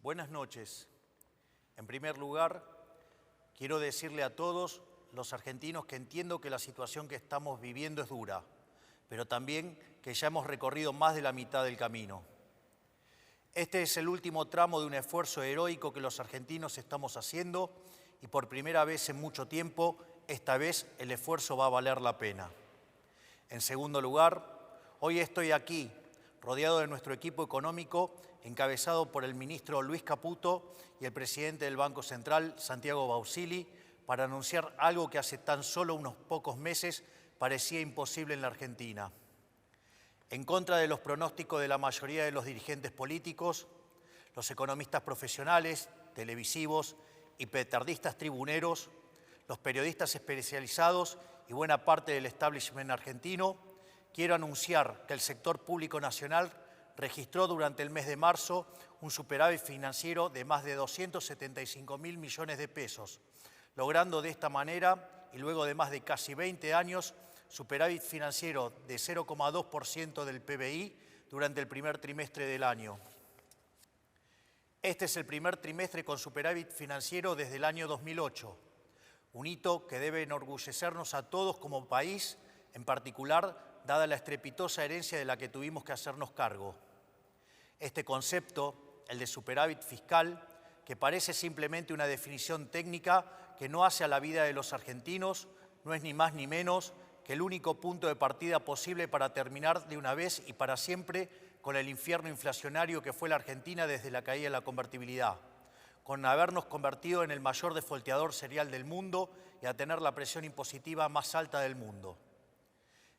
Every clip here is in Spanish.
Buenas noches. En primer lugar, quiero decirle a todos los argentinos que entiendo que la situación que estamos viviendo es dura, pero también que ya hemos recorrido más de la mitad del camino. Este es el último tramo de un esfuerzo heroico que los argentinos estamos haciendo y por primera vez en mucho tiempo, esta vez el esfuerzo va a valer la pena. En segundo lugar, hoy estoy aquí, rodeado de nuestro equipo económico, encabezado por el ministro Luis Caputo y el presidente del Banco Central, Santiago Bausili, para anunciar algo que hace tan solo unos pocos meses parecía imposible en la Argentina. En contra de los pronósticos de la mayoría de los dirigentes políticos, los economistas profesionales, televisivos y petardistas tribuneros, los periodistas especializados y buena parte del establishment argentino, quiero anunciar que el sector público nacional registró durante el mes de marzo un superávit financiero de más de 275.000 millones de pesos, logrando de esta manera, y luego de más de casi 20 años, superávit financiero de 0,2% del PBI durante el primer trimestre del año. Este es el primer trimestre con superávit financiero desde el año 2008, un hito que debe enorgullecernos a todos como país, en particular dada la estrepitosa herencia de la que tuvimos que hacernos cargo. Este concepto, el de superávit fiscal, que parece simplemente una definición técnica que no hace a la vida de los argentinos, no es ni más ni menos que el único punto de partida posible para terminar de una vez y para siempre con el infierno inflacionario que fue la Argentina desde la caída de la convertibilidad, con habernos convertido en el mayor defolteador serial del mundo y a tener la presión impositiva más alta del mundo.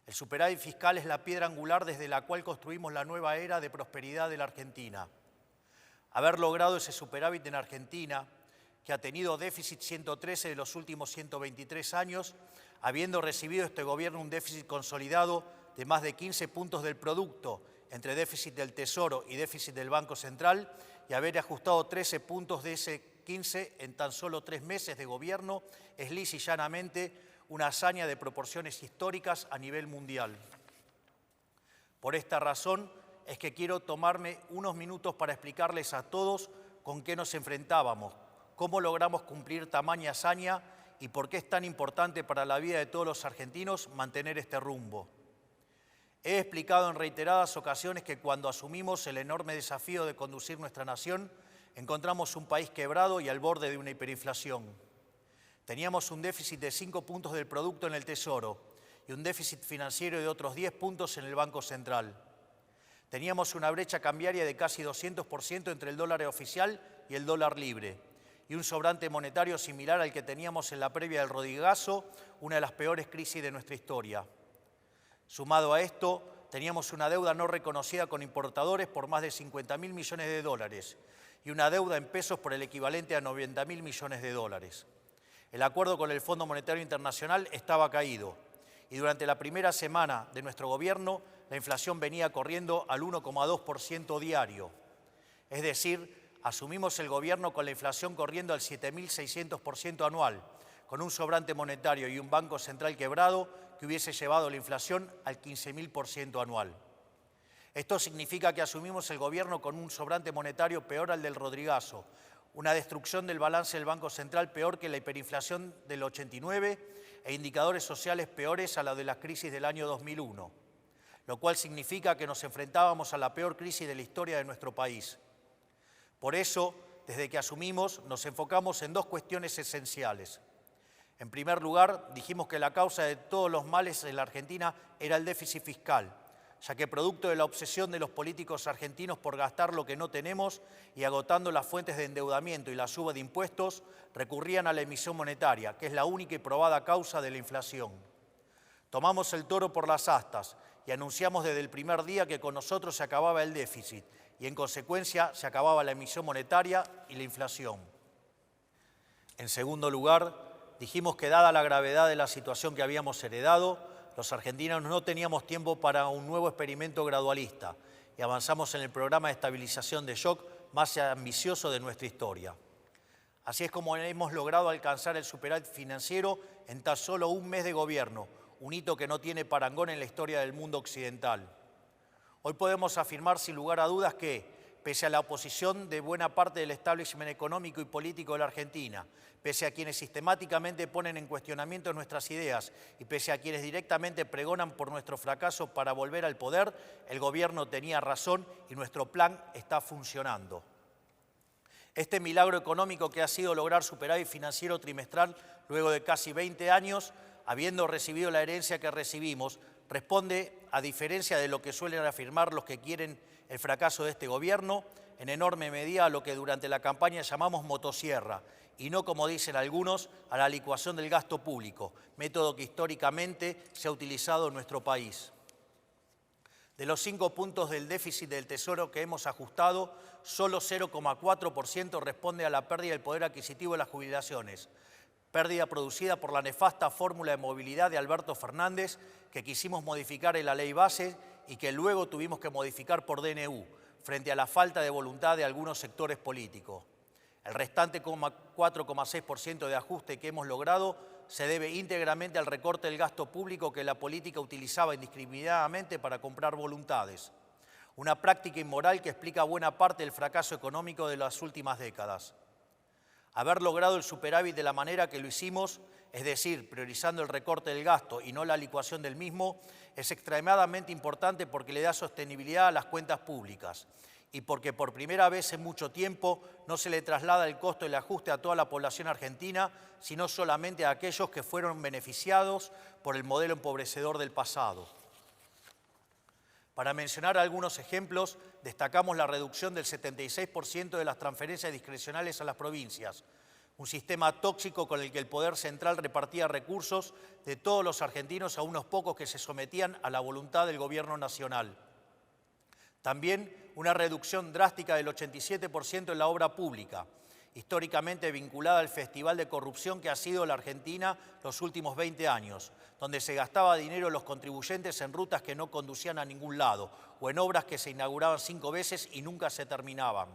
El superávit fiscal es la piedra angular desde la cual construimos la nueva era de prosperidad de la Argentina. Haber logrado ese superávit en Argentina, que ha tenido déficit 113 de los últimos 123 años, habiendo recibido este gobierno un déficit consolidado de más de 15 puntos del producto entre déficit del Tesoro y déficit del Banco Central, y haber ajustado 13 puntos de ese 15 en tan solo 3 meses de gobierno, es lisa y llanamente una hazaña de proporciones históricas a nivel mundial. Por esta razón es que quiero tomarme unos minutos para explicarles a todos con qué nos enfrentábamos, cómo logramos cumplir tamaña hazaña y por qué es tan importante para la vida de todos los argentinos mantener este rumbo. He explicado en reiteradas ocasiones que cuando asumimos el enorme desafío de conducir nuestra nación, encontramos un país quebrado y al borde de una hiperinflación. Teníamos un déficit de 5 puntos del producto en el Tesoro y un déficit financiero de otros 10 puntos en el Banco Central. Teníamos una brecha cambiaria de casi 200% entre el dólar oficial y el dólar libre y un sobrante monetario similar al que teníamos en la previa del Rodrigazo, una de las peores crisis de nuestra historia. Sumado a esto, teníamos una deuda no reconocida con importadores por más de 50.000 millones de dólares y una deuda en pesos por el equivalente a 90.000 millones de dólares. El acuerdo con el Fondo Monetario Internacional estaba caído y durante la primera semana de nuestro gobierno la inflación venía corriendo al 1,2% diario. Es decir, asumimos el gobierno con la inflación corriendo al 7.600% anual, con un sobrante monetario y un banco central quebrado que hubiese llevado la inflación al 15.000% anual. Esto significa que asumimos el gobierno con un sobrante monetario peor al del Rodrigazo, una destrucción del balance del Banco Central peor que la hiperinflación del 89 e indicadores sociales peores a la de la crisis del año 2001, lo cual significa que nos enfrentábamos a la peor crisis de la historia de nuestro país. Por eso, desde que asumimos, nos enfocamos en dos cuestiones esenciales. En primer lugar, dijimos que la causa de todos los males en la Argentina era el déficit fiscal, ya que producto de la obsesión de los políticos argentinos por gastar lo que no tenemos y agotando las fuentes de endeudamiento y la suba de impuestos, recurrían a la emisión monetaria, que es la única y probada causa de la inflación. Tomamos el toro por las astas y anunciamos desde el primer día que con nosotros se acababa el déficit y en consecuencia se acababa la emisión monetaria y la inflación. En segundo lugar, dijimos que dada la gravedad de la situación que habíamos heredado, los argentinos no teníamos tiempo para un nuevo experimento gradualista y avanzamos en el programa de estabilización de shock más ambicioso de nuestra historia. Así es como hemos logrado alcanzar el superávit financiero en tan solo un mes de gobierno, un hito que no tiene parangón en la historia del mundo occidental. Hoy podemos afirmar sin lugar a dudas que, pese a la oposición de buena parte del establishment económico y político de la Argentina, pese a quienes sistemáticamente ponen en cuestionamiento nuestras ideas y pese a quienes directamente pregonan por nuestro fracaso para volver al poder, el gobierno tenía razón y nuestro plan está funcionando. Este milagro económico que ha sido lograr superávit financiero trimestral luego de casi 20 años, habiendo recibido la herencia que recibimos, responde, a diferencia de lo que suelen afirmar los que quieren el fracaso de este gobierno, en enorme medida a lo que durante la campaña llamamos motosierra, y no, como dicen algunos, a la licuación del gasto público, método que históricamente se ha utilizado en nuestro país. De los 5 puntos del déficit del Tesoro que hemos ajustado, solo 0,4% responde a la pérdida del poder adquisitivo de las jubilaciones, pérdida producida por la nefasta fórmula de movilidad de Alberto Fernández que quisimos modificar en la ley base y que luego tuvimos que modificar por DNU, frente a la falta de voluntad de algunos sectores políticos. El restante 4,6% de ajuste que hemos logrado se debe íntegramente al recorte del gasto público que la política utilizaba indiscriminadamente para comprar voluntades. Una práctica inmoral que explica buena parte del fracaso económico de las últimas décadas. Haber logrado el superávit de la manera que lo hicimos, es decir, priorizando el recorte del gasto y no la licuación del mismo, es extremadamente importante porque le da sostenibilidad a las cuentas públicas y porque por primera vez en mucho tiempo no se le traslada el costo del ajuste a toda la población argentina, sino solamente a aquellos que fueron beneficiados por el modelo empobrecedor del pasado. Para mencionar algunos ejemplos, destacamos la reducción del 76% de las transferencias discrecionales a las provincias, un sistema tóxico con el que el Poder Central repartía recursos de todos los argentinos a unos pocos que se sometían a la voluntad del Gobierno Nacional. También una reducción drástica del 87% en la obra pública, históricamente vinculada al festival de corrupción que ha sido la Argentina los últimos 20 años, donde se gastaba dinero los contribuyentes en rutas que no conducían a ningún lado o en obras que se inauguraban 5 veces y nunca se terminaban.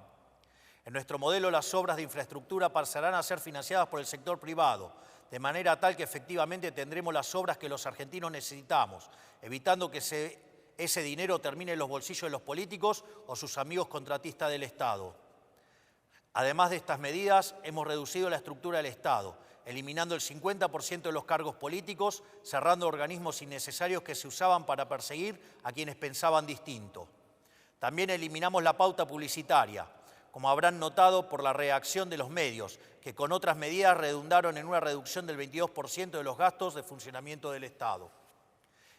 En nuestro modelo, las obras de infraestructura pasarán a ser financiadas por el sector privado, de manera tal que efectivamente tendremos las obras que los argentinos necesitamos, evitando que ese dinero termine en los bolsillos de los políticos o sus amigos contratistas del Estado. Además de estas medidas, hemos reducido la estructura del Estado, eliminando el 50% de los cargos políticos, cerrando organismos innecesarios que se usaban para perseguir a quienes pensaban distinto. También eliminamos la pauta publicitaria, como habrán notado por la reacción de los medios, que con otras medidas redundaron en una reducción del 22% de los gastos de funcionamiento del Estado.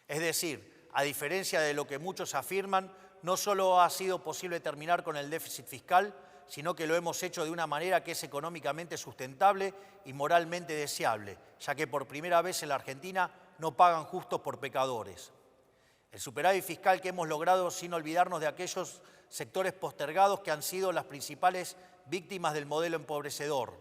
Es decir, a diferencia de lo que muchos afirman, no solo ha sido posible terminar con el déficit fiscal, sino que lo hemos hecho de una manera que es económicamente sustentable y moralmente deseable, ya que por primera vez en la Argentina no pagan justos por pecadores. El superávit fiscal que hemos logrado sin olvidarnos de aquellos sectores postergados que han sido las principales víctimas del modelo empobrecedor.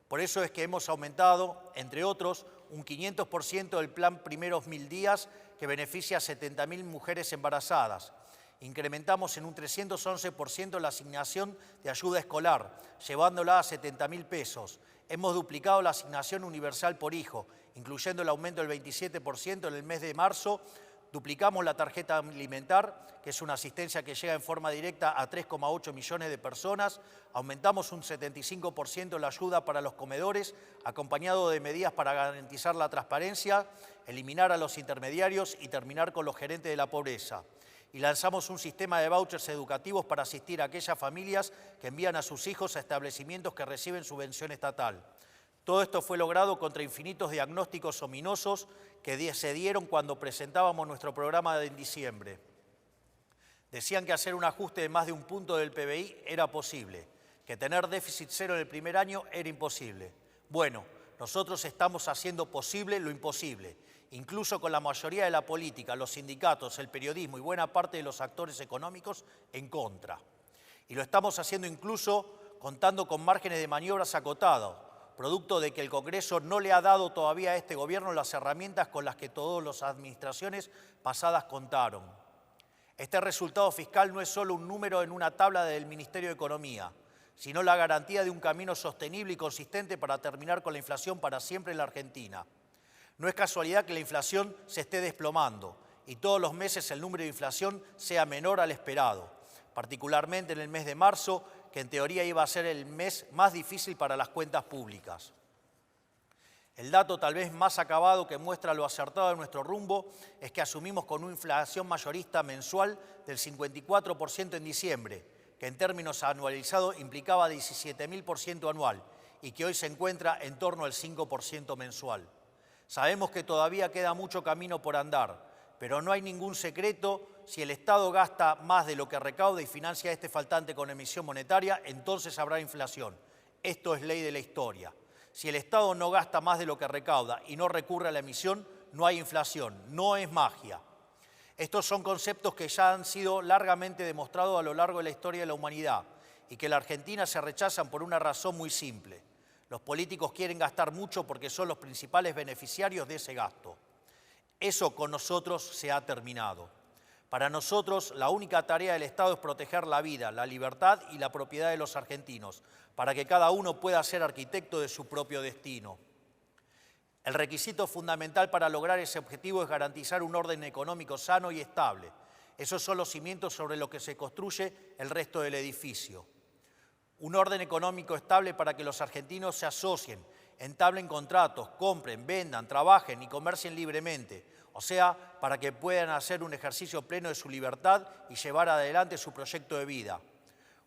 Por eso es que hemos aumentado, entre otros, un 500% del plan Primeros 1000 días que beneficia a 70.000 mujeres embarazadas. Incrementamos en un 311% la asignación de ayuda escolar, llevándola a 70.000 pesos. Hemos duplicado la asignación universal por hijo, incluyendo el aumento del 27% en el mes de marzo. Duplicamos la tarjeta alimentar, que es una asistencia que llega en forma directa a 3,8 millones de personas. Aumentamos un 75% la ayuda para los comedores, acompañado de medidas para garantizar la transparencia, eliminar a los intermediarios y terminar con los gerentes de la pobreza. Y lanzamos un sistema de vouchers educativos para asistir a aquellas familias que envían a sus hijos a establecimientos que reciben subvención estatal. Todo esto fue logrado contra infinitos diagnósticos ominosos que se dieron cuando presentábamos nuestro programa en diciembre. Decían que hacer un ajuste de más de 1 punto del PBI era posible, que tener déficit cero en el primer año era imposible. Bueno, nosotros estamos haciendo posible lo imposible, incluso con la mayoría de la política, los sindicatos, el periodismo y buena parte de los actores económicos en contra. Y lo estamos haciendo incluso contando con márgenes de maniobras acotados, producto de que el Congreso no le ha dado todavía a este gobierno las herramientas con las que todas las administraciones pasadas contaron. Este resultado fiscal no es solo un número en una tabla del Ministerio de Economía, sino la garantía de un camino sostenible y consistente para terminar con la inflación para siempre en la Argentina. No es casualidad que la inflación se esté desplomando y todos los meses el número de inflación sea menor al esperado. particularmente en el mes de marzo, que en teoría iba a ser el mes más difícil para las cuentas públicas. El dato tal vez más acabado que muestra lo acertado de nuestro rumbo es que asumimos con una inflación mayorista mensual del 54% en diciembre, que en términos anualizados implicaba 17.000% anual y que hoy se encuentra en torno al 5% mensual. Sabemos que todavía queda mucho camino por andar, pero no hay ningún secreto: si el Estado gasta más de lo que recauda y financia este faltante con emisión monetaria, entonces habrá inflación. Esto es ley de la historia. Si el Estado no gasta más de lo que recauda y no recurre a la emisión, no hay inflación, no es magia. Estos son conceptos que ya han sido largamente demostrados a lo largo de la historia de la humanidad y que en la Argentina se rechazan por una razón muy simple. Los políticos quieren gastar mucho porque son los principales beneficiarios de ese gasto. Eso con nosotros se ha terminado. Para nosotros, la única tarea del Estado es proteger la vida, la libertad y la propiedad de los argentinos, para que cada uno pueda ser arquitecto de su propio destino. El requisito fundamental para lograr ese objetivo es garantizar un orden económico sano y estable. Esos son los cimientos sobre los que se construye el resto del edificio. Un orden económico estable para que los argentinos se asocien, entablen contratos, compren, vendan, trabajen y comercien libremente. O sea, para que puedan hacer un ejercicio pleno de su libertad y llevar adelante su proyecto de vida.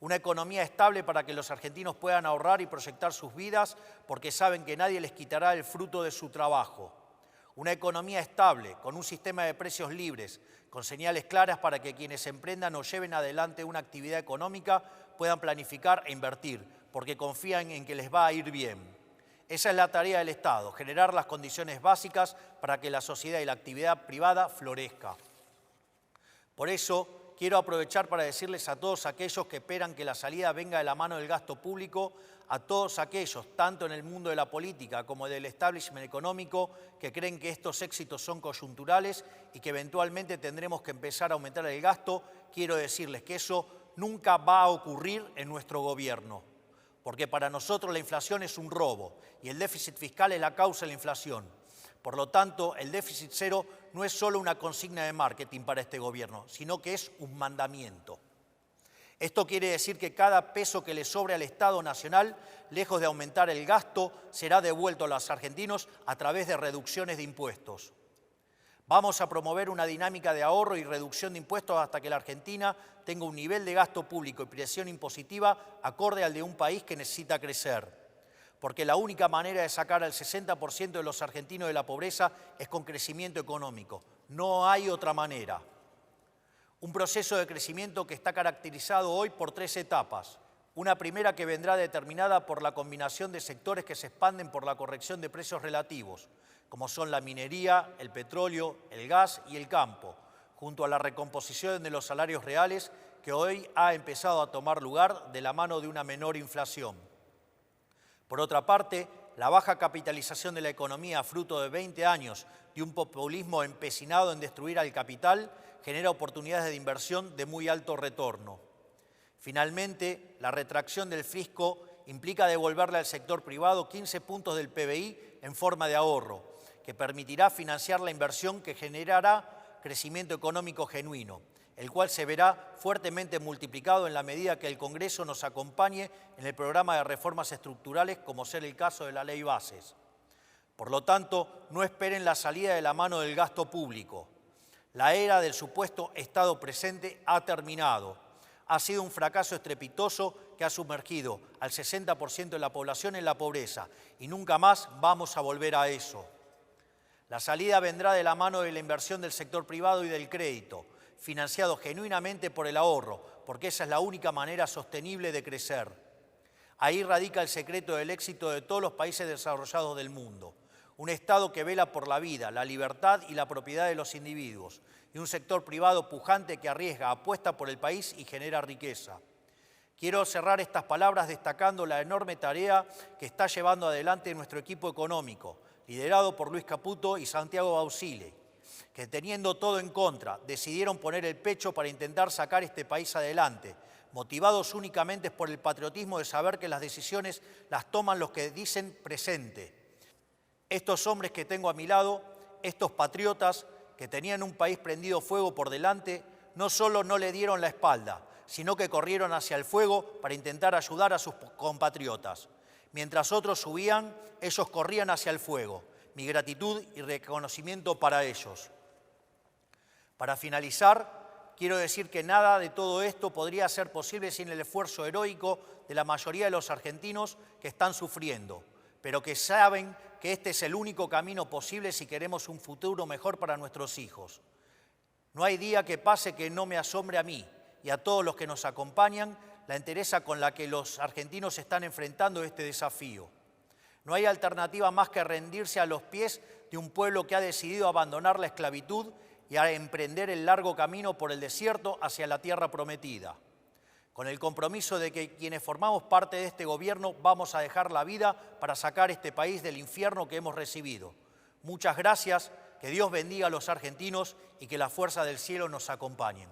Una economía estable para que los argentinos puedan ahorrar y proyectar sus vidas porque saben que nadie les quitará el fruto de su trabajo. Una economía estable, con un sistema de precios libres, con señales claras para que quienes emprendan o lleven adelante una actividad económica puedan planificar e invertir, porque confían en que les va a ir bien. Esa es la tarea del Estado: generar las condiciones básicas para que la sociedad y la actividad privada florezca. Por eso, quiero aprovechar para decirles a todos aquellos que esperan que la salida venga de la mano del gasto público, a todos aquellos, tanto en el mundo de la política como del establishment económico, que creen que estos éxitos son coyunturales y que eventualmente tendremos que empezar a aumentar el gasto, quiero decirles que eso nunca va a ocurrir en nuestro gobierno. Porque para nosotros la inflación es un robo y el déficit fiscal es la causa de la inflación. Por lo tanto, el déficit cero no es solo una consigna de marketing para este gobierno, sino que es un mandamiento. Esto quiere decir que cada peso que le sobre al Estado Nacional, lejos de aumentar el gasto, será devuelto a los argentinos a través de reducciones de impuestos. Vamos a promover una dinámica de ahorro y reducción de impuestos hasta que la Argentina tenga un nivel de gasto público y presión impositiva acorde al de un país que necesita crecer. Porque la única manera de sacar al 60% de los argentinos de la pobreza es con crecimiento económico. No hay otra manera. Un proceso de crecimiento que está caracterizado hoy por 3 etapas. Una primera que vendrá determinada por la combinación de sectores que se expanden por la corrección de precios relativos, como son la minería, el petróleo, el gas y el campo, junto a la recomposición de los salarios reales que hoy ha empezado a tomar lugar de la mano de una menor inflación. Por otra parte, la baja capitalización de la economía, fruto de 20 años de un populismo empecinado en destruir al capital, genera oportunidades de inversión de muy alto retorno. Finalmente, la retracción del fisco implica devolverle al sector privado 15 puntos del PBI en forma de ahorro, que permitirá financiar la inversión que generará crecimiento económico genuino, el cual se verá fuertemente multiplicado en la medida que el Congreso nos acompañe en el programa de reformas estructurales, como ser el caso de la Ley Bases. Por lo tanto, no esperen la salida de la mano del gasto público. La era del supuesto Estado presente ha terminado. Ha sido un fracaso estrepitoso que ha sumergido al 60% de la población en la pobreza y nunca más vamos a volver a eso. La salida vendrá de la mano de la inversión del sector privado y del crédito, financiado genuinamente por el ahorro, porque esa es la única manera sostenible de crecer. Ahí radica el secreto del éxito de todos los países desarrollados del mundo. Un Estado que vela por la vida, la libertad y la propiedad de los individuos, y un sector privado pujante que arriesga, apuesta por el país y genera riqueza. Quiero cerrar estas palabras destacando la enorme tarea que está llevando adelante nuestro equipo económico, liderado por Luis Caputo y Santiago Bausile, que teniendo todo en contra, decidieron poner el pecho para intentar sacar este país adelante, motivados únicamente por el patriotismo de saber que las decisiones las toman los que dicen presente. Estos hombres que tengo a mi lado, estos patriotas que tenían un país prendido fuego por delante, no solo no le dieron la espalda, sino que corrieron hacia el fuego para intentar ayudar a sus compatriotas. Mientras otros huían, ellos corrían hacia el fuego. Mi gratitud y reconocimiento para ellos. Para finalizar, quiero decir que nada de todo esto podría ser posible sin el esfuerzo heroico de la mayoría de los argentinos que están sufriendo, pero que saben que este es el único camino posible si queremos un futuro mejor para nuestros hijos. No hay día que pase que no me asombre a mí y a todos los que nos acompañan la entereza con la que los argentinos están enfrentando este desafío. No hay alternativa más que rendirse a los pies de un pueblo que ha decidido abandonar la esclavitud y a emprender el largo camino por el desierto hacia la tierra prometida. Con el compromiso de que quienes formamos parte de este gobierno vamos a dejar la vida para sacar este país del infierno que hemos recibido. Muchas gracias, que Dios bendiga a los argentinos y que la fuerza del cielo nos acompañe.